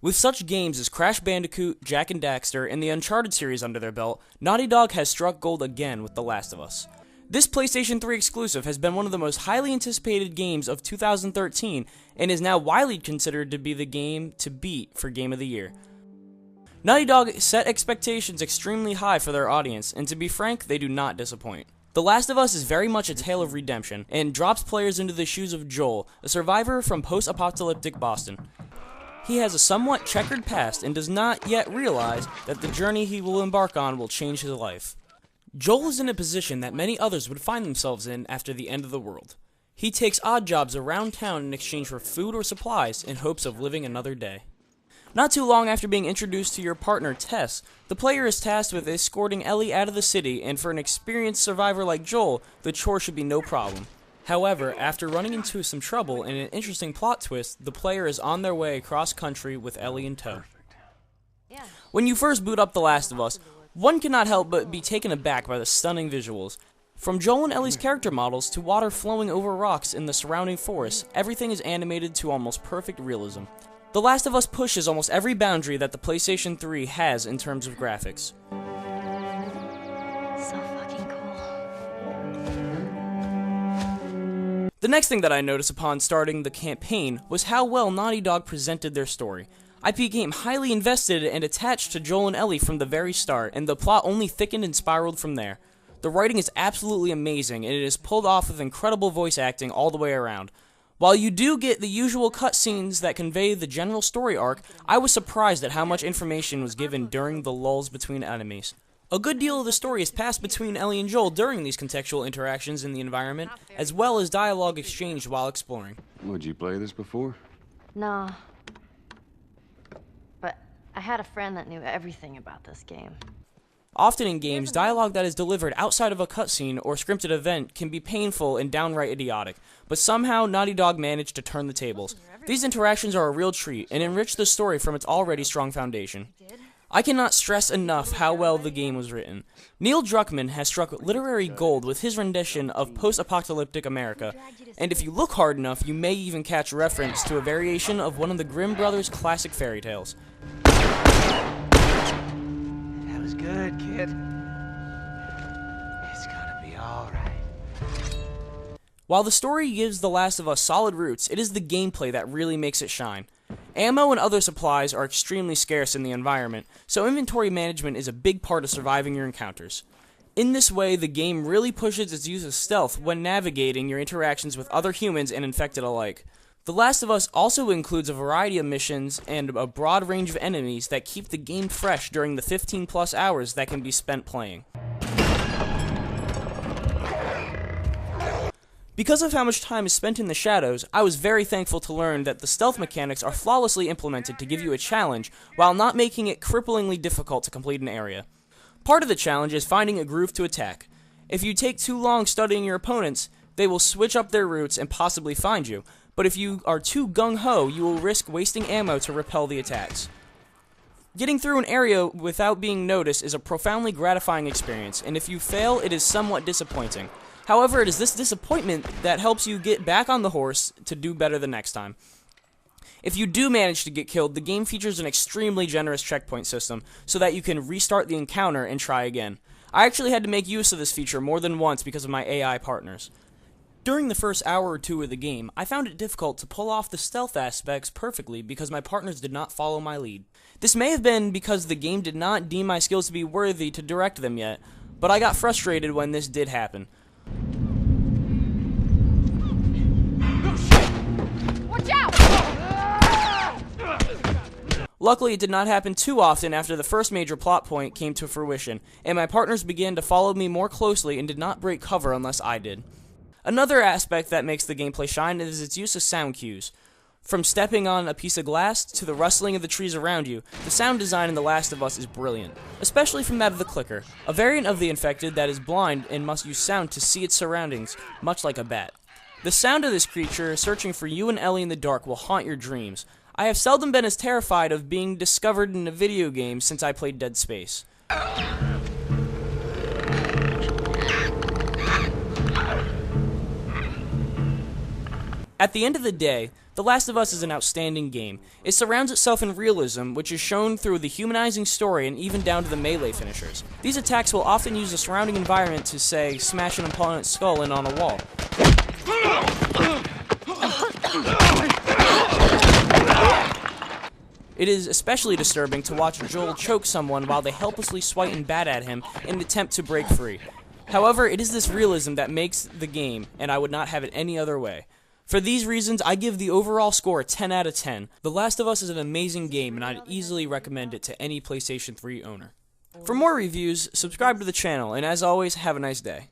With such games as Crash Bandicoot, Jak and Daxter, and the Uncharted series under their belt, Naughty Dog has struck gold again with The Last of Us. This PlayStation 3 exclusive has been one of the most highly anticipated games of 2013 and is now widely considered to be the game to beat for Game of the Year. Naughty Dog set expectations extremely high for their audience, and to be frank, they do not disappoint. The Last of Us is very much a tale of redemption, and drops players into the shoes of Joel, a survivor from post-apocalyptic Boston. He has a somewhat checkered past and does not yet realize that the journey he will embark on will change his life. Joel is in a position that many others would find themselves in after the end of the world. He takes odd jobs around town in exchange for food or supplies in hopes of living another day. Not too long after being introduced to your partner, Tess, the player is tasked with escorting Ellie out of the city, and for an experienced survivor like Joel, the chore should be no problem. However, after running into some trouble and an interesting plot twist, the player is on their way across country with Ellie in tow. When you first boot up The Last of Us, one cannot help but be taken aback by the stunning visuals. From Joel and Ellie's character models to water flowing over rocks in the surrounding forest, everything is animated to almost perfect realism. The Last of Us pushes almost every boundary that the PlayStation 3 has in terms of graphics. The next thing that I noticed upon starting the campaign was how well Naughty Dog presented their story. I became highly invested and attached to Joel and Ellie from the very start, and the plot only thickened and spiraled from there. The writing is absolutely amazing, and it is pulled off with incredible voice acting all the way around. While you do get the usual cutscenes that convey the general story arc, I was surprised at how much information was given during the lulls between enemies. A good deal of the story is passed between Ellie and Joel during these contextual interactions in the environment, as well as dialogue exchanged while exploring. Would you play this before? No. But I had a friend that knew everything about this game. Often in games, dialogue that is delivered outside of a cutscene or scripted event can be painful and downright idiotic, but somehow Naughty Dog managed to turn the tables. These interactions are a real treat and enrich the story from its already strong foundation. I cannot stress enough how well the game was written. Neil Druckmann has struck literary gold with his rendition of post-apocalyptic America, and if you look hard enough, you may even catch a reference to a variation of one of the Grimm brothers' classic fairy tales. That was good, kid. It's gonna be alright. While the story gives The Last of Us solid roots, it is the gameplay that really makes it shine. Ammo and other supplies are extremely scarce in the environment, so inventory management is a big part of surviving your encounters. In this way, the game really pushes its use of stealth when navigating your interactions with other humans and infected alike. The Last of Us also includes a variety of missions and a broad range of enemies that keep the game fresh during the 15+ hours that can be spent playing. Because of how much time is spent in the shadows, I was very thankful to learn that the stealth mechanics are flawlessly implemented to give you a challenge, while not making it cripplingly difficult to complete an area. Part of the challenge is finding a groove to attack. If you take too long studying your opponents, they will switch up their routes and possibly find you, but if you are too gung-ho, you will risk wasting ammo to repel the attacks. Getting through an area without being noticed is a profoundly gratifying experience, and if you fail, it is somewhat disappointing. However, it is this disappointment that helps you get back on the horse to do better the next time. If you do manage to get killed, the game features an extremely generous checkpoint system, so that you can restart the encounter and try again. I actually had to make use of this feature more than once because of my AI partners. During the first hour or two of the game, I found it difficult to pull off the stealth aspects perfectly because my partners did not follow my lead. This may have been because the game did not deem my skills to be worthy to direct them yet, but I got frustrated when this did happen. Watch out! Luckily, it did not happen too often after the first major plot point came to fruition, and my partners began to follow me more closely and did not break cover unless I did. Another aspect that makes the gameplay shine is its use of sound cues. From stepping on a piece of glass to the rustling of the trees around you, the sound design in The Last of Us is brilliant, especially from that of the clicker, a variant of the infected that is blind and must use sound to see its surroundings, much like a bat. The sound of this creature searching for you and Ellie in the dark will haunt your dreams. I have seldom been as terrified of being discovered in a video game since I played Dead Space. At the end of the day, The Last of Us is an outstanding game. It surrounds itself in realism, which is shown through the humanizing story and even down to the melee finishers. These attacks will often use the surrounding environment to, say, smash an opponent's skull in on a wall. It is especially disturbing to watch Joel choke someone while they helplessly swipe and bat at him in an attempt to break free. However, it is this realism that makes the game, and I would not have it any other way. For these reasons, I give the overall score a 10 out of 10. The Last of Us is an amazing game, and I'd easily recommend it to any PlayStation 3 owner. For more reviews, subscribe to the channel, and as always, have a nice day.